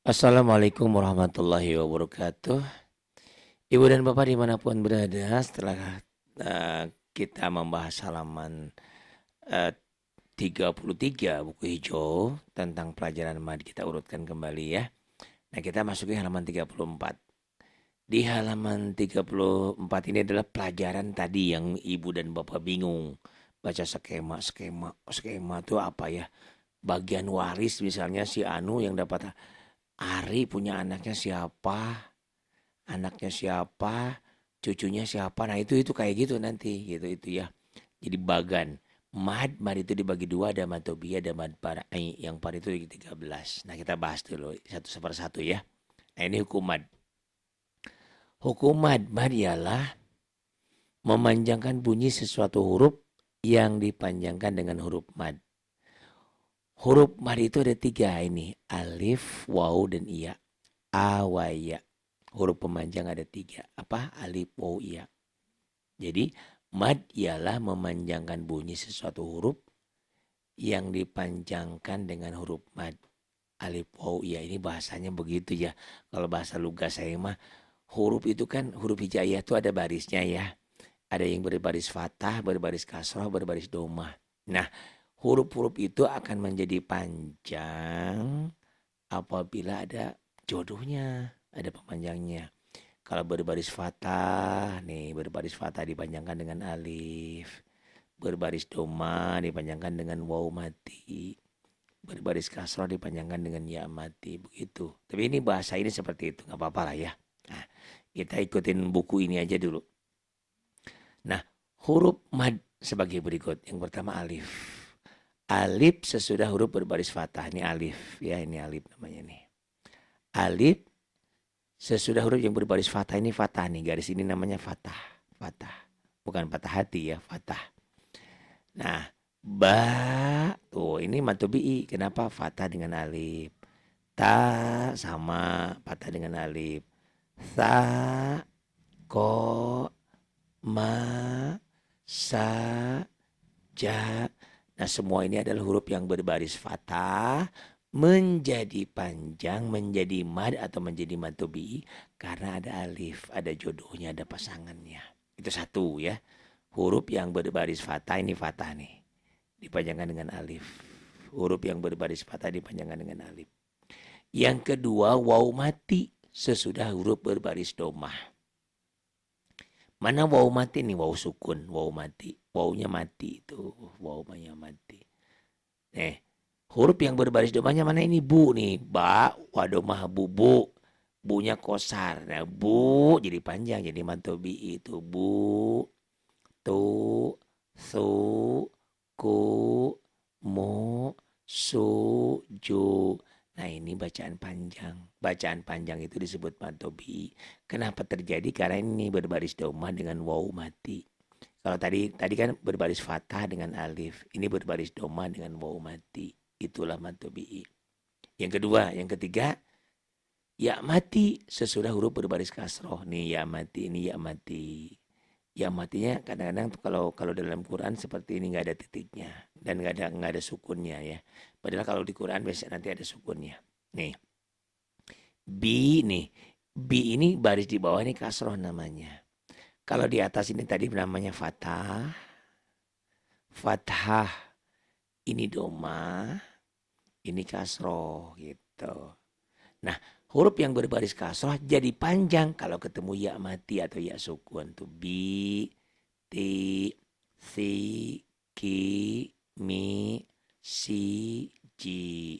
Assalamualaikum warahmatullahi wabarakatuh. Ibu dan Bapak dimanapun berada, setelah kita membahas halaman eh, 33 buku hijau tentang pelajaran MAD, kita urutkan kembali ya. Nah, kita masuki halaman 34. Di halaman 34 ini adalah pelajaran tadi yang Ibu dan Bapak bingung. Baca skema itu apa ya? Bagian waris misalnya si Anu yang dapat Ari punya anaknya siapa, cucunya siapa. Nah, itu kayak gitu nanti gitu itu ya. Jadi bagan. Mad itu dibagi dua, ada mad tobiyah, ada mad par'i. Yang par itu 13. Nah, kita bahas dulu satu persatu ya. Nah, ini hukum mad. Hukum mad ialah memanjangkan bunyi sesuatu huruf yang dipanjangkan dengan huruf mad. Huruf mad itu ada tiga ini. Alif, waw, dan iya. Awaya. Huruf pemanjang ada tiga. Apa? Alif, waw, iya. Jadi mad ialah memanjangkan bunyi sesuatu huruf yang dipanjangkan dengan huruf mad. Alif, waw, iya. Ini bahasanya begitu ya. Kalau bahasa lugas saya mah huruf itu kan huruf hijaiyah itu ada barisnya ya. Ada yang berbaris fathah, berbaris kasrah, berbaris domah. Nah, huruf-huruf itu akan menjadi panjang apabila ada jodohnya, ada pemanjangnya. Kalau berbaris fathah, nih berbaris fathah dipanjangkan dengan alif. Berbaris doma dipanjangkan dengan waw mati. Berbaris kasroh dipanjangkan dengan ya mati. Begitu. Tapi ini bahasa ini seperti itu, nggak apa-apa lah ya. Nah, kita ikutin buku ini aja dulu. Nah, huruf mad sebagai berikut. Yang pertama alif. Alif sesudah huruf berbaris fathah. Ini alif. Ya, ini alif namanya nih. Alif sesudah huruf yang berbaris fathah, ini fathah nih. Garis ini namanya fathah. Fathah. Bukan patah hati ya, fathah. Nah, ba tuh ini matobi'i. Kenapa? Fathah dengan alif. Ta sama fathah dengan alif. Sa, ko, ma, sa, ja. Nah, semua ini adalah huruf yang berbaris fathah menjadi panjang, menjadi mad atau menjadi matobi'i karena ada alif, ada jodohnya, ada pasangannya. Itu satu ya. Huruf yang berbaris fathah ini fathah nih. Dipanjangkan dengan alif. Huruf yang berbaris fathah dipanjangkan dengan alif. Yang kedua, waw mati sesudah huruf berbaris domah. Mana waw mati nih? Waw sukun, waw mati. Wawnya mati itu, wawnya mati. Huruf yang berbaris domahnya mana ini? Bu nih, ba, wadomah bubu. Bunya kosar. Nah, bu jadi panjang, jadi mantobi itu bu, tu, su, ku, mu, su, ju. Nah, ini bacaan panjang. Bacaan panjang itu disebut mantobi. Kenapa terjadi? Karena ini berbaris domah dengan waw mati. Kalau tadi kan berbaris fathah dengan alif. Ini berbaris domah dengan waw mati. Itulah mantobi. Yang ketiga, ya mati sesudah huruf berbaris kasroh. Nih ya mati, ini ya mati. Ya matinya kadang-kadang kalau dalam Quran seperti ini nggak ada titiknya dan nggak ada sukunnya ya. Padahal kalau di Quran biasanya nanti ada sukunnya. Nih, bi nih, bi ini baris di bawah ini kasroh namanya. Kalau di atas ini tadi namanya fathah, fathah ini doma, ini kasroh gitu. Nah, huruf yang berbaris kasroh jadi panjang kalau ketemu ya mati atau ya sukun tuh bi, ti, si, ki, mi, si, ji.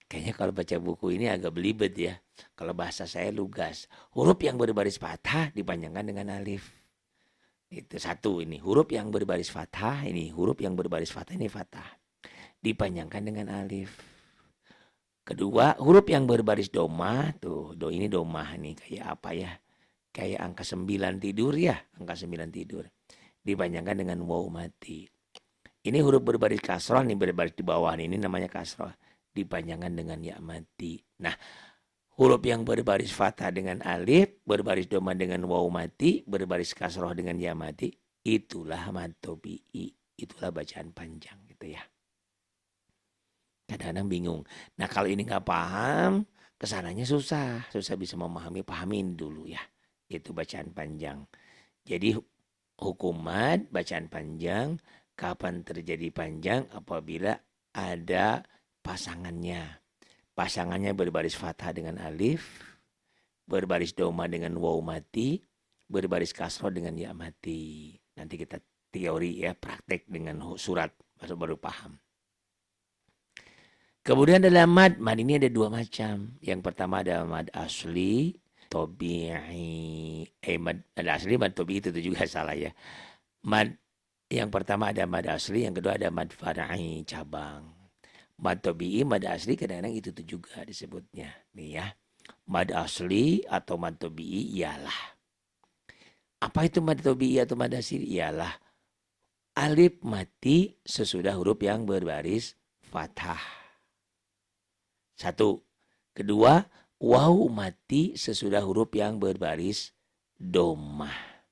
Kayaknya kalau baca buku ini agak belibet ya. Kalau bahasa saya lugas. Huruf yang berbaris fathah dipanjangkan dengan alif. Itu satu ini. Huruf yang berbaris fathah ini. Huruf yang berbaris fathah ini fathah. Dipanjangkan dengan alif. Kedua, huruf yang berbaris domah. Tuh, ini domah nih. Kayak apa ya? Kayak angka 9 tidur ya. Angka 9 tidur. Dipanjangkan dengan waw mati. Ini huruf berbaris kasroh nih, berbaris di bawah nih. Ini namanya kasroh. Dipanjangkan dengan ya mati. Nah, huruf yang berbaris fathah dengan alif, berbaris domah dengan waw mati, berbaris kasroh dengan ya mati. Itulah matobi'i. Itulah bacaan panjang gitu ya. Kadang-kadang bingung. Nah, kalau ini nggak paham, kesananya susah bisa pahamin dulu ya. Itu bacaan panjang. Jadi hukum mad bacaan panjang kapan terjadi panjang apabila ada pasangannya. Pasangannya berbaris fathah dengan alif, berbaris doma dengan waw mati, berbaris kasroh dengan ya mati. Nanti kita teori ya, praktek dengan surat baru paham. Kemudian dalam mad ini ada dua macam. Yang pertama ada mad asli, tobi'i. Mad asli, mad tobi'i itu juga salah ya. Mad yang pertama ada mad asli, yang kedua ada mad fara'i, cabang. Mad tobi'i, mad asli kadang-kadang itu juga disebutnya. Nih ya. Mad asli atau mad tobi'i ialah. Apa itu mad tobi'i atau mad asli? Ialah alif mati sesudah huruf yang berbaris fathah. Satu. Kedua, waw mati sesudah huruf yang berbaris domah.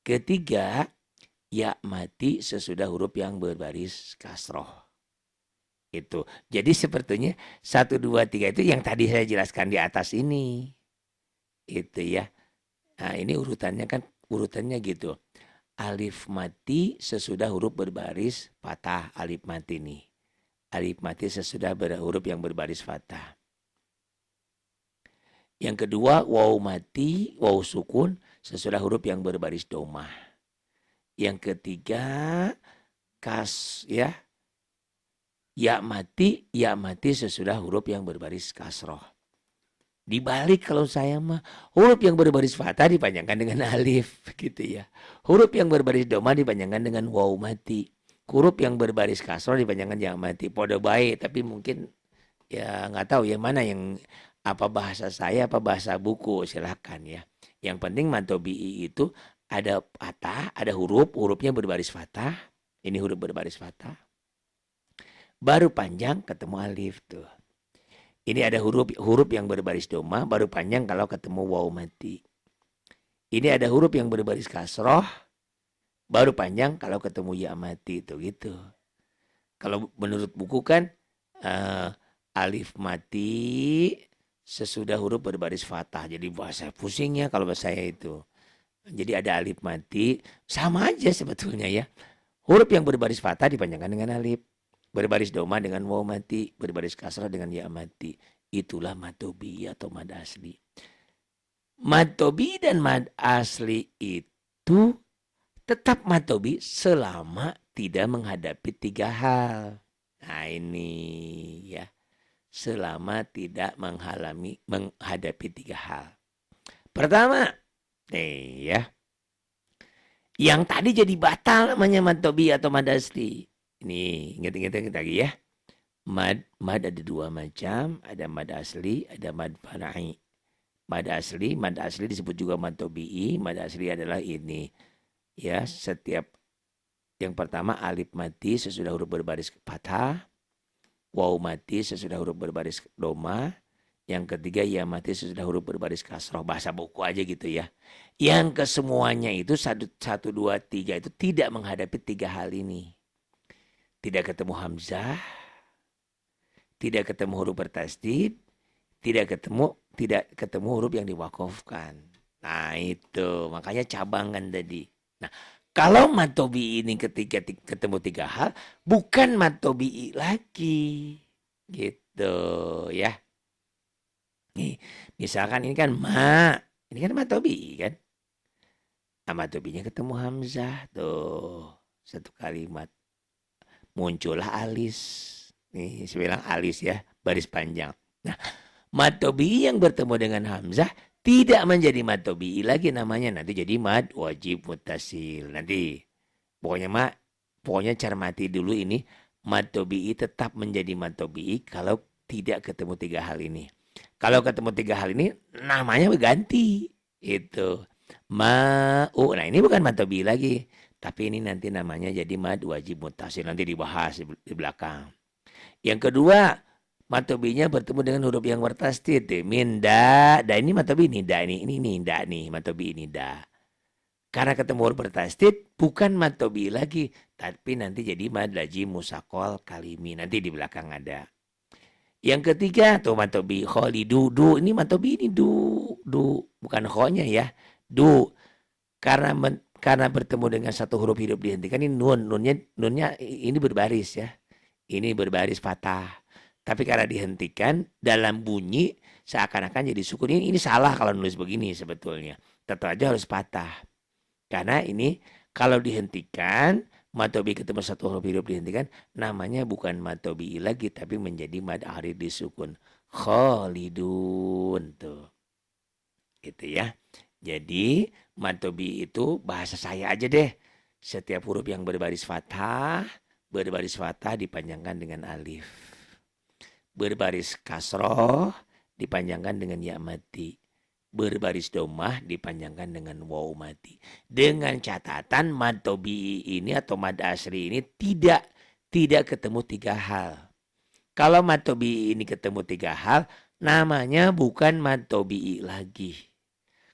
Ketiga, ya mati sesudah huruf yang berbaris kasroh. Itu. Jadi sepertinya 1, 2, 3 itu yang tadi saya jelaskan di atas ini. Itu ya. Nah ini urutannya gitu. Alif mati sesudah huruf berbaris fathah. Alif mati nih. Alif mati sesudah huruf yang berbaris fathah. Yang kedua, waw mati, waw sukun sesudah huruf yang berbaris domah. Yang ketiga, ya mati sesudah huruf yang berbaris kasroh. Dibalik kalau saya mah, huruf yang berbaris fathah dipanjangkan dengan alif gitu ya. Huruf yang berbaris domah dipanjangkan dengan waw mati. Huruf yang berbaris kasroh dipanjangkan ya mati. Podo baik, tapi mungkin ya nggak tahu yang mana yang apa bahasa saya apa bahasa buku, silahkan ya. Yang penting mad tobi'i itu ada fathah, ada hurufnya berbaris fathah. Ini huruf berbaris fathah. Baru panjang ketemu alif tuh. Ini ada huruf yang berbaris domah, baru panjang kalau ketemu waw mati. Ini ada huruf yang berbaris kasroh, baru panjang kalau ketemu ya mati itu gitu. Kalau menurut buku kan alif mati sesudah huruf berbaris fathah. Jadi bahasa pusingnya kalau bahasa saya itu. Jadi ada alif mati, sama aja sebetulnya ya. Huruf yang berbaris fathah dipanjangkan dengan alif. Berbaris doma dengan waw mati, berbaris kasrah dengan ya mati. Itulah mad tobi'i atau mad asli. Mad tobi'i dan mad asli itu tetap mad tobi'i selama tidak menghadapi 3 hal. Nah ini ya. Selama tidak menghadapi 3 hal. Pertama, ya. Yang tadi jadi batal namanya mad tobi'i atau mad asli. Ini ingat-ingat lagi ya. Mad ada 2 macam, ada mad asli, ada mad fara'i. Mad asli disebut juga mad tobi'i. Mad asli adalah ini. Ya, setiap yang pertama alif mati sesudah huruf berbaris fathah. Waw mati sesudah huruf berbaris doma. Yang ketiga ya mati sesudah huruf berbaris kasroh. Bahasa buku aja gitu ya. Yang kesemuanya itu 1, 2, 3 itu tidak menghadapi 3 hal ini. Tidak ketemu hamzah. Tidak ketemu huruf bertasdid. Tidak ketemu huruf yang diwakofkan. Nah itu. Makanya cabangan tadi. Nah kalau mad tobi'i ini ketika ketemu 3 hal, bukan mad tobi'i lagi. Gitu ya. Nih, misalkan ini kan ini kan mad tobi'i kan. Nah, mad tobi'inya ketemu hamzah tuh. 1 kalimat. Muncullah alis. Nih, saya bilang alis ya, baris panjang. Nah, mad tobi'i yang bertemu dengan hamzah tidak menjadi mad tobi'i lagi namanya, nanti jadi mad wajib muttasil. Nanti pokoknya cermati dulu ini, mad tobi'i tetap menjadi mad tobi'i kalau tidak ketemu 3 hal ini. Kalau ketemu 3 hal ini namanya berganti. Itu nah ini bukan mad tobi'i lagi, tapi ini nanti namanya jadi mad wajib muttasil. Nanti dibahas di belakang. Yang kedua, mad tobi'inya bertemu dengan huruf yang bertasdid. Min da ini mad tobi'i nida ini da nih, mad tobi'i nida. Karena ketemu huruf bertasdid bukan mad tobi'i lagi, tapi nanti jadi mad lazim musaqal kalimi. Nanti di belakang ada. Yang ketiga tuh matobi kholidu du, ini matobi ini du bukan kho-nya ya. Du karena bertemu dengan satu huruf hidup dihentikan ini nunnya ini berbaris ya. Ini berbaris fathah. Tapi karena dihentikan dalam bunyi seakan-akan jadi sukun. Ini salah kalau nulis begini sebetulnya. Tetap aja harus patah. Karena ini kalau dihentikan, matobi ketemu satu huruf hidup dihentikan, namanya bukan matobi lagi, tapi menjadi mad arid disukun. Khalidun tuh. Gitu ya. Jadi matobi itu bahasa saya aja deh. Setiap huruf yang berbaris fathah dipanjangkan dengan alif. Berbaris kasroh dipanjangkan dengan ya mati. Berbaris domah dipanjangkan dengan waw mati. Dengan catatan mad tobi'i ini atau mad asri ini tidak ketemu tiga hal. Kalau mad tobi'i ini ketemu tiga hal, namanya bukan mad tobi'i lagi.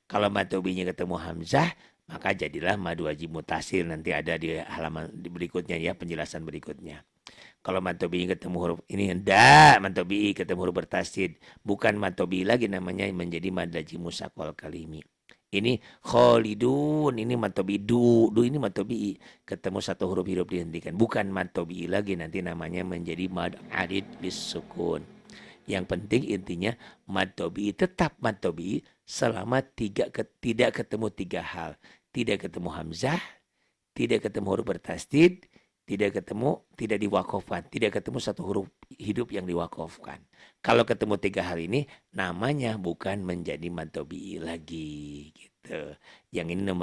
Kalau mad tobi'inya ketemu hamzah, maka jadilah mad wajib mutasil. Nanti ada di halaman berikutnya ya, penjelasan berikutnya. Kalau matobi ketemu huruf ini hendak matobi ketemu huruf bertasdid, bukan matobi lagi namanya menjadi mad lazim musaqal kalimi. Ini khalidun, ini matobi du ini matobi ketemu satu huruf hidup dihentikan, bukan matobi lagi, nanti namanya menjadi mad arid bisukun. Yang penting intinya matobi tetap matobi selama tidak ketemu tiga hal, tidak ketemu hamzah, tidak ketemu huruf bertasdid, tidak diwakafkan, tidak ketemu satu huruf hidup yang diwakafkan. Kalau ketemu tiga hal ini, namanya bukan menjadi mad tobi'i lagi, gitu. Yang ini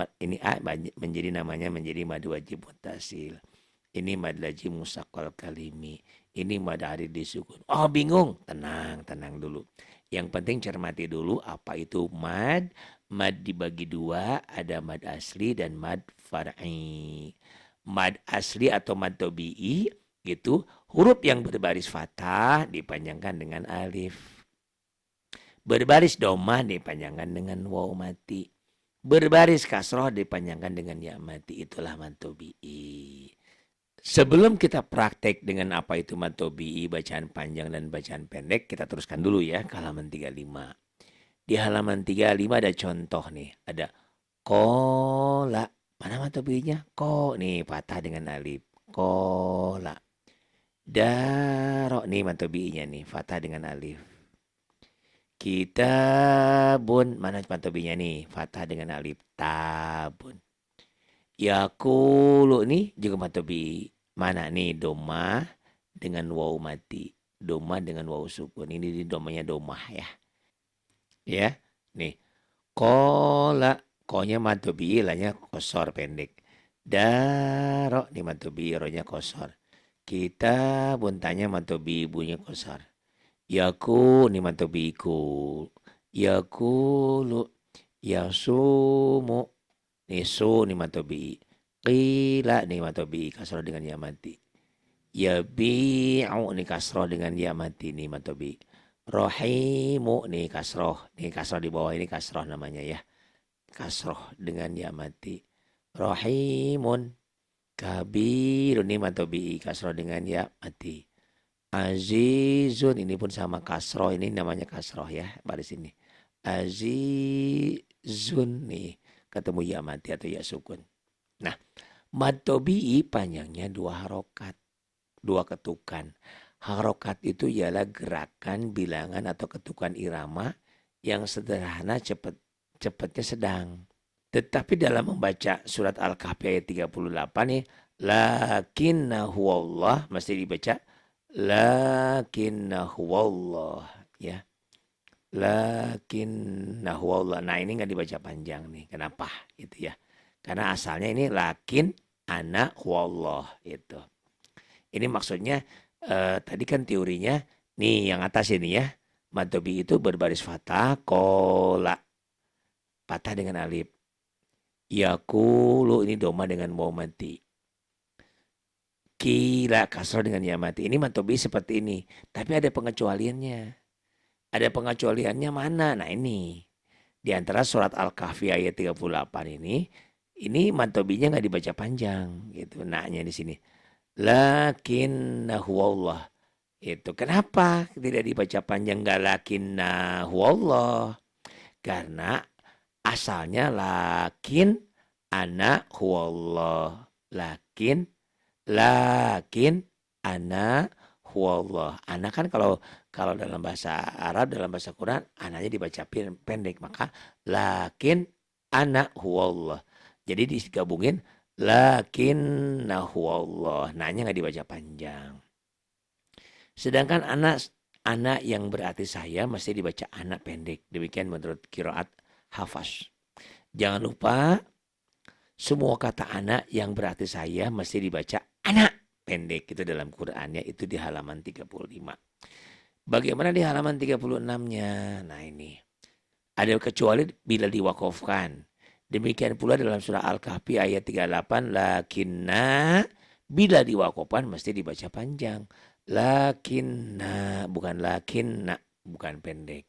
menjadi namanya menjadi mad wajib mutasil. Ini mad lazim musaqal kalimi. Ini mad arid disukun. Oh bingung? Tenang dulu. Yang penting cermati dulu apa itu mad. Mad dibagi dua, ada mad asli dan mad far'i. Mad asli atau mad tobi'i gitu, huruf yang berbaris fathah dipanjangkan dengan alif. Berbaris domah dipanjangkan dengan waw mati. Berbaris kasroh dipanjangkan dengan ya mati. Itulah mad tobi'i. Sebelum kita praktek dengan apa itu mad tobi'i, bacaan panjang dan bacaan pendek, kita teruskan dulu ya ke halaman 35. Di halaman 35 ada contoh nih, ada kola. Mana mad tobi'inya? Ko nih patah dengan alif. Kola. Daro nih mad tobi'inya nih patah dengan alif. Kitabun, mana mad tobi'inya nih patah dengan alif. Tabun. Yakulu nih juga mad tobi'i. Mana nih domah dengan waw mati. Domah dengan waw sukun. Ini domahnya domah ya. Ya. Nih. Kola. Ko-nya mad tobi'i, la-nya kosor pendek. Daro nih mad tobi'i, ro-nya kosor. Kita buntanya mad tobi'i, ibunya kosor. Yaku nih mad tobi'i ku. Yakulu. Yasumu. Nih su nih mad tobi'i. Qila nih mad tobi'i, kasroh dengan ya mati. Yabi'u nih kasroh dengan ya mati nih mad tobi'i. Rohimu nih kasroh di bawah ini kasroh namanya ya. Kasroh dengan ya mati. Rahimun. Kabirun ini mad tobi'i, kasroh dengan ya mati. Azizun ini pun sama kasroh, ini namanya kasroh ya, baris ini. Azizun nih ketemu ya mati atau ya sukun. Nah, mad tobi'i panjangnya 2 harokat, 2 ketukan. Harokat itu ialah gerakan, bilangan atau ketukan irama yang sederhana, cepatnya sedang. Tetapi dalam membaca surat Al-Kahfi ayat 38 nih, lakinnahu Allah, mesti dibaca lakinnahu Allah ya. Lakinnahu Allah. Nah, ini enggak dibaca panjang nih. Kenapa? Itu ya. Karena asalnya ini lakin ana wallah itu. Ini maksudnya tadi kan teorinya nih yang atas ini ya. Mad tobi'i itu berbaris fathah, kola. Patah dengan alif. Yakulu ini doma dengan waw mati. Kila kasroh dengan ya mati. Ini mad tobi'i seperti ini. Tapi ada pengecualiannya. Ada pengecualiannya mana? Nah ini. Di antara surat Al-Kahfi ayat 38 ini mad tobi'inya enggak dibaca panjang gitu. Nah-nya di sini. Lakinnahu Allah. Itu kenapa tidak dibaca panjang galakinna huwallah? Karena asalnya lakin ana huwallah. Lakin ana huwallah. Ana kan kalau kalau dalam bahasa Arab, dalam bahasa Quran, ananya dibaca pendek. Maka lakin ana huwallah. Jadi digabungin lakin huwallah. Nanya nggak dibaca panjang. Sedangkan anak yang berarti saya mesti dibaca anak pendek. Demikian menurut qiraat Hafaz. Jangan lupa semua kata anak yang berarti saya mesti dibaca anak pendek. Itu dalam Qur'annya, itu di halaman 35. Bagaimana di halaman 36-nya? Nah ini. Ada kecuali bila diwakafkan. Demikian pula dalam surah Al-Kahfi ayat 38. Lakinna bila diwakafkan mesti dibaca panjang. Lakinna, bukan lakinna, bukan pendek.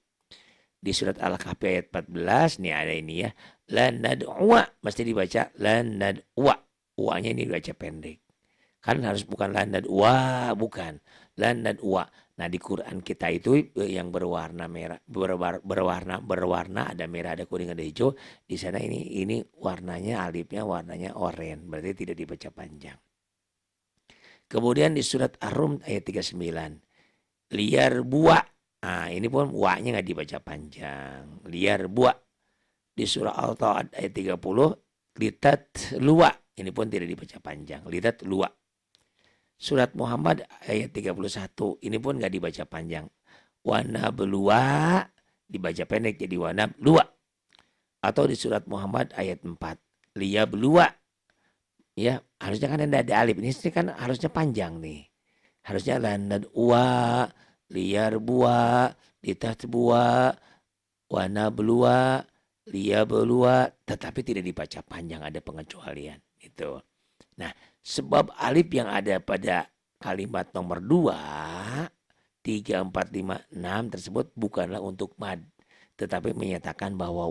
Di surat Al-Kahfi ayat 14 nih ada ini ya. Lan nad'uwa mesti dibaca lan nad'uwa. Uanya ini dibaca pendek. Kan harus bukan lan nad'uwa, bukan. Lan nad'uwa. Nah di Quran kita itu yang berwarna merah, berwarna ada merah, ada kuning, ada hijau. Di sana ini warnanya alifnya warnanya oranye, berarti tidak dibaca panjang. Kemudian di surat Ar-Rum ayat 39. Liar buah. Nah ini pun wa-nya nggak dibaca panjang. Liar buah. Di surah Al-Ta'ad ayat 30. Litat luwa. Ini pun tidak dibaca panjang. Litat luwa. Surat Muhammad ayat 31. Ini pun nggak dibaca panjang. Wana belua. Dibaca pendek jadi wana belua. Atau di surat Muhammad ayat 4. Liya belua. Ya harusnya kan ada alif. Ini kan harusnya panjang nih. Harusnya lanad uwa, liar buah, litat buah, wana belua, liya belua. Tetapi tidak dibaca panjang, ada pengecualian. Itu. Nah sebab alif yang ada pada kalimat nomor 2, 3, 4, 5, 6 tersebut bukanlah untuk mad. Tetapi menyatakan bahwa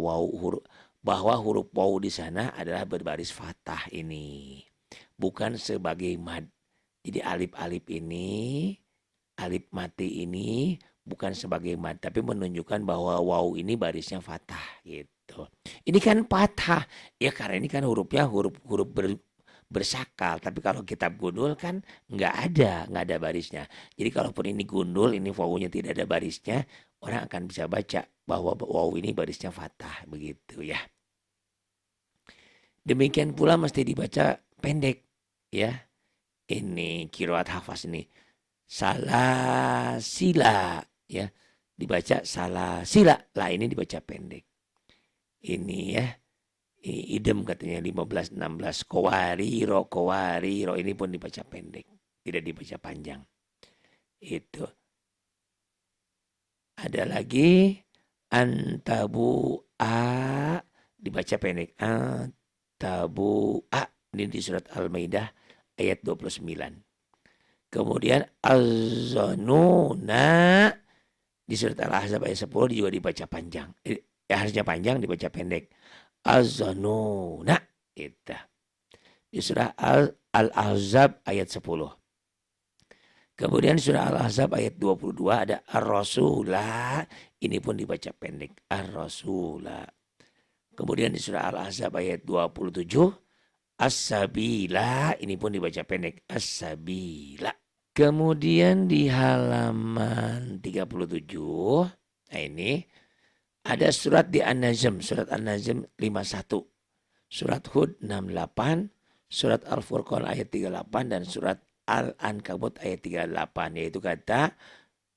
huruf waw di sana adalah berbaris fathah ini. Bukan sebagai mad. Jadi alif-alif ini, alif mati ini bukan sebagai mad, tapi menunjukkan bahwa waw ini barisnya fathah gitu. Ini kan fathah, ya karena ini kan hurufnya huruf bersakal. Tapi kalau kitab gundul kan nggak ada barisnya. Jadi kalaupun ini gundul, ini wawunya tidak ada barisnya, orang akan bisa baca bahwa waw ini barisnya fathah begitu ya. Demikian pula mesti dibaca pendek ya. Ini qiraat Hafaz ini salah sila ya, dibaca salah sila lah, ini dibaca pendek ini ya. Idem katanya 15 16 kowariro ini pun dibaca pendek, tidak dibaca panjang. Itu ada lagi antabu a, dibaca pendek antabu a, ini di surat Al-Maidah ayat 29. Kemudian az-zanuna di surat Al-Ahzab ayat 10 juga dibaca panjang. Harusnya panjang, dibaca pendek. Az-zanuna itu. Di surah Al-Ahzab ayat 10. Kemudian surah Al-Ahzab ayat 22 ada ar-rasulah, ini pun dibaca pendek, ar-rasulah. Kemudian di surah Al-Ahzab ayat 27 as-sabila, ini pun dibaca pendek, as-sabila. Kemudian di halaman 37, nah ini ada surat di An-Najm, surat An-Najm 51, surat Hud 68, surat Al-Furqan ayat 38, dan surat Al-Ankabut ayat 38, yaitu kata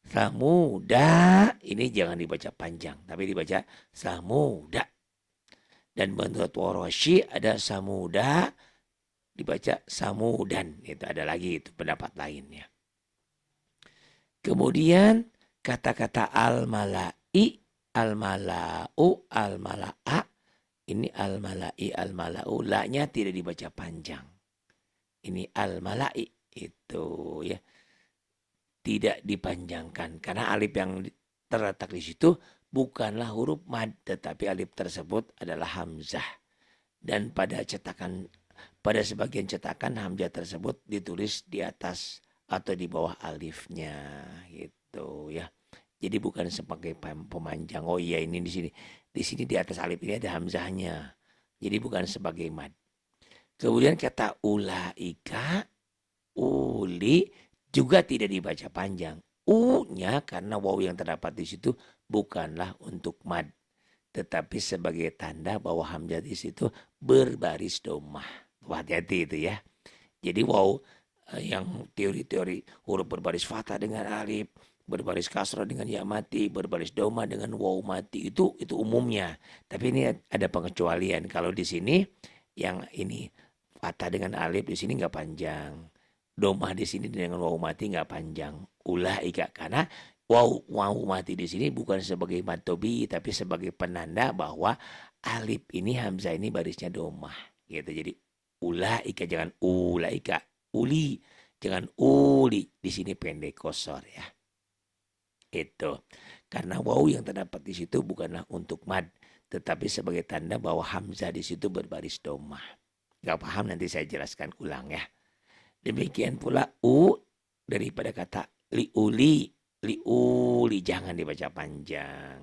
Samuda. Ini jangan dibaca panjang, tapi dibaca Samuda. Dan menurut Warashi ada Samuda, dibaca Samudan. Itu ada lagi itu pendapat lainnya. Kemudian kata-kata al-mala'i, al-mala'u, al-mala'a. Ini al-mala'i, al-mala'u. La-nya tidak dibaca panjang. Ini al-mala'i itu ya. Tidak dipanjangkan. Karena alif yang terletak di situ bukanlah huruf mad, tetapi alif tersebut adalah hamzah. Dan pada sebagian cetakan hamzah tersebut ditulis di atas atau di bawah alifnya gitu ya. Jadi bukan sebagai pemanjang. Oh iya ini di sini. Di sini di atas alif ini ada hamzahnya. Jadi bukan sebagai mad. Kemudian kata ulaika, uli juga tidak dibaca panjang. U-nya karena waw yang terdapat di situ bukanlah untuk mad, tetapi sebagai tanda bahwa hamzah di situ berbaris domah. Hati-hati itu ya. Jadi waw yang teori-teori huruf berbaris fathah dengan alif, berbaris kasrah dengan ya mati, berbaris doma dengan waw mati itu umumnya. Tapi ini ada pengecualian. Kalau di sini yang ini fathah dengan alif di sini nggak panjang. Domah di sini dengan waw mati nggak panjang. Ulaika karena waw mati di sini bukan sebagai matobi tapi sebagai penanda bahwa alif ini hamzah ini barisnya domah gitu. Jadi ulaika jangan ulaika, uli jangan uli, di sini pendek kosor ya. Itu karena waw yang terdapat di situ bukanlah untuk mad tetapi sebagai tanda bahwa hamzah di situ berbaris domah. Gak paham nanti saya jelaskan ulang ya. Demikian pula u daripada kata liuli, liuli jangan dibaca panjang.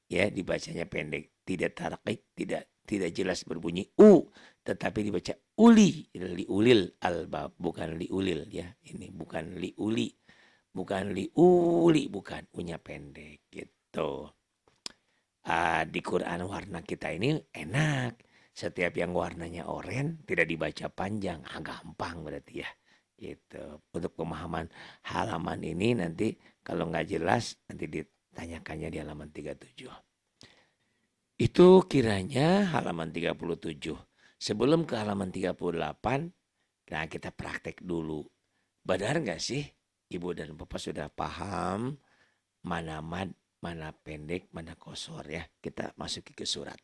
Ya, dibacanya pendek, tidak tarakik, tidak jelas berbunyi u, tetapi dibaca uli, liulil albab, bukan liulil ya. Ini bukan liuli, bukan liuli, bukan unya pendek gitu. Di Quran warna kita ini enak. Setiap yang warnanya oranye tidak dibaca panjang, gampang berarti ya. Gitu. Untuk pemahaman halaman ini nanti kalau nggak jelas nanti ditanyakannya di halaman 37. Itu kiranya halaman 37. Sebelum ke halaman 38, nah kita praktek dulu. Benar nggak sih Ibu dan Bapak sudah paham mana mad, mana pendek, mana kosor ya. Kita masuki ke surat.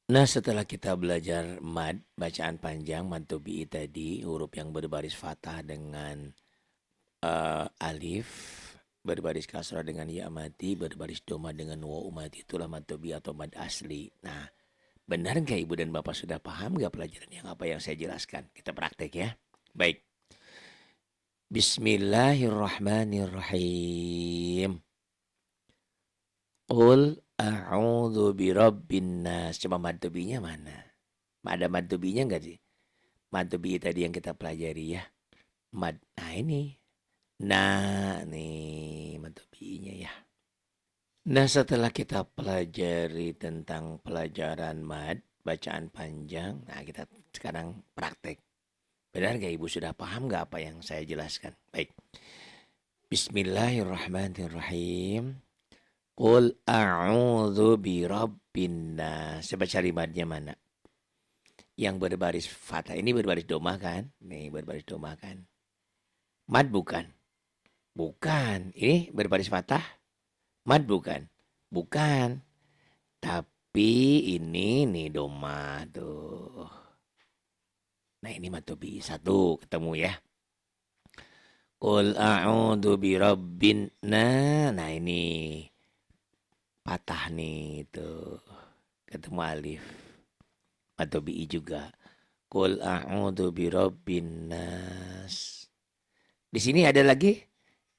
Nah setelah kita belajar mad, bacaan panjang, mad tobi'i tadi, huruf yang berbaris fathah dengan alif, berbaris kasrah dengan ya mati, berbaris doma dengan waw mati, itulah mad tobi'i atau mad asli. Nah benar nggak Ibu dan Bapak sudah paham nggak pelajaran yang apa yang saya jelaskan? Kita praktek ya. Baik. Bismillahirrahmanirrahim. Qul a'udzu birabbin nas. Coba mad tobi'inya mana? Ada mad tobi'inya enggak sih? Mad tobi'i tadi yang kita pelajari ya. Mad. Nah ini. Nah nih mad tobi'inya ya. Nah setelah kita pelajari tentang pelajaran mad, bacaan panjang. Nah kita sekarang praktek. Benar gak Ibu sudah paham gak apa yang saya jelaskan? Baik. Bismillahirrahmanirrahim. Qul a'udzu birabbin nas. Coba cari madnya mana? Yang berbaris fathah. Ini berbaris domah kan? Nih berbaris domah kan? Mad bukan? Bukan. Ini berbaris fathah? Mad bukan? Bukan. Tapi ini nih domah tuh. Nah ini mad tobi satu ketemu ya. Qul a'udzu birabbin nas. Nah ini patah nih tuh ketemu alif atau bi juga. Qul a'udzu birabbin nas. Di sini ada lagi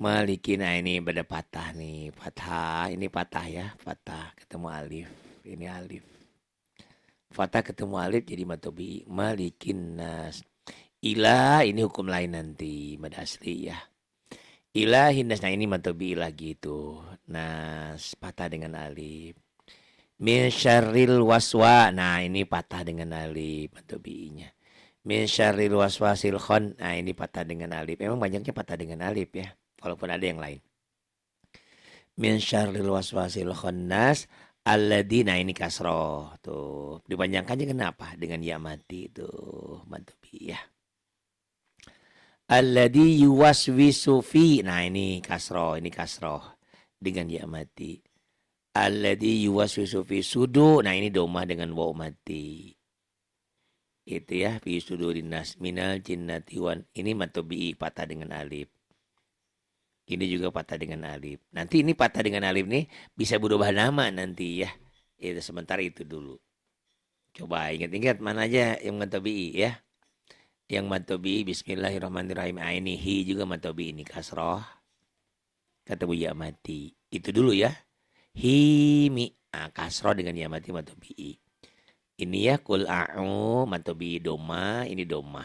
malikin. Nah ini pada patah nih, patah ini patah ya, patah ketemu alif, ini alif, patah ketemu alif jadi matobi malikin nas. Ilah ini hukum lain nanti mad asli ya. Ilahin nas, nah ini matobi lagi itu. Nas patah dengan alif. Min syarril waswa. Nah ini patah dengan alif matobinya. Min syarril waswasil khon. Nah ini patah dengan alif. Memang banyaknya patah dengan alif ya. Walaupun ada yang lain. Min syarril waswasil khonnas. Alladzi. Nah ini kasroh. Tuh. Dipanjangkannya kenapa? Dengan ya mati. Tuh. Matobi ya. Alladzi yuwaswisu fi. Nah ini kasroh dengan ya mati. Alladzi yuwaswisu fi sudu. Nah ini domah dengan waw mati. Itu ya, fi sudurin nas minal jinnati wan. Ini matobi patah dengan alif. Ini juga patah dengan alif. Nanti ini patah dengan alif nih bisa berubah nama nanti ya. Itu sementara itu dulu. Coba ingat-ingat mana aja yang matobi ya. Yang mad tabii bismillahirrahmanirrahim. Ini hi juga mad tabii ini kasroh. Ketemu ya mati. Itu dulu ya. Himi. Kasroh dengan ya mati mad tabii. Ini ya kul a'u mad tabii doma. Ini doma.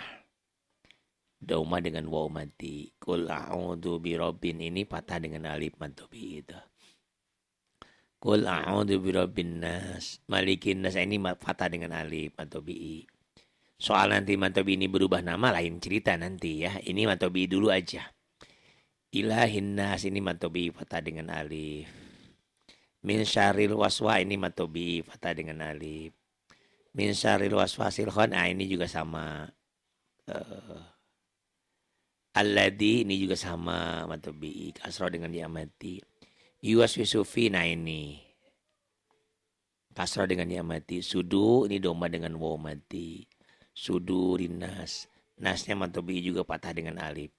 Doma dengan waw mati. Kul a'udzu birabbin ini patah dengan alif mad tabii itu. Kul a'udzu birabbin nas. Malikin nas ini patah dengan alif mad tabii. Soal nanti mad tabii ini berubah nama lain cerita nanti ya. Ini mad tabii dulu aja. Ilahin nas ini mad tabii patah dengan alif. Min syarril waswa ini mad tabii patah dengan alif. Min syarril waswasil khan ini juga sama. Alladzi ini juga sama mad tabii kasroh dengan ya mati. Yuwaswisufi ini kasroh dengan ya mati. Sudu ini doma dengan waw mati. Sudurinas. Nasnya mad tabii juga patah dengan alif.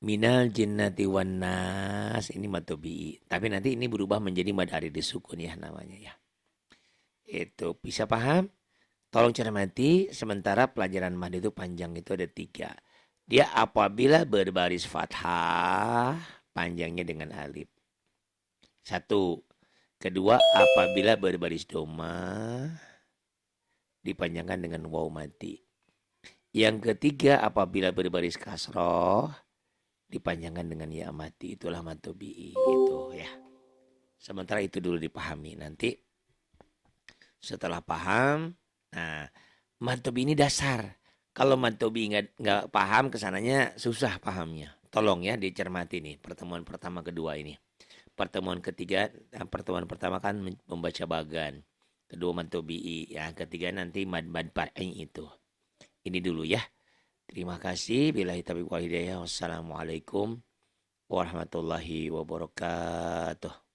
Minal jinnati wan nas ini mad tabii. Tapi nanti ini berubah menjadi mad arid disukun ya namanya ya. Itu bisa paham? Tolong cermati sementara pelajaran mad itu panjang itu ada 3. Dia apabila berbaris fathah panjangnya dengan alif. 1. Kedua apabila berbaris doma dipanjangkan dengan waw mati. Yang ketiga apabila berbaris kasroh dipanjangkan dengan ya mati. Itulah mad tabii gitu ya. Sementara itu dulu dipahami. Nanti setelah paham, nah mad tabii ini dasar. Kalau mad tabii nggak paham kesananya susah pahamnya. Tolong ya dicermati nih pertemuan pertama kedua ini. Pertemuan ketiga, pertemuan pertama kan membaca bagan. Kedua mad tabii, yang ketiga nanti mad par'i itu. Ini dulu ya. Terima kasih. Billahi taufiq wal hidayah. Wassalamualaikum warahmatullahi wabarakatuh.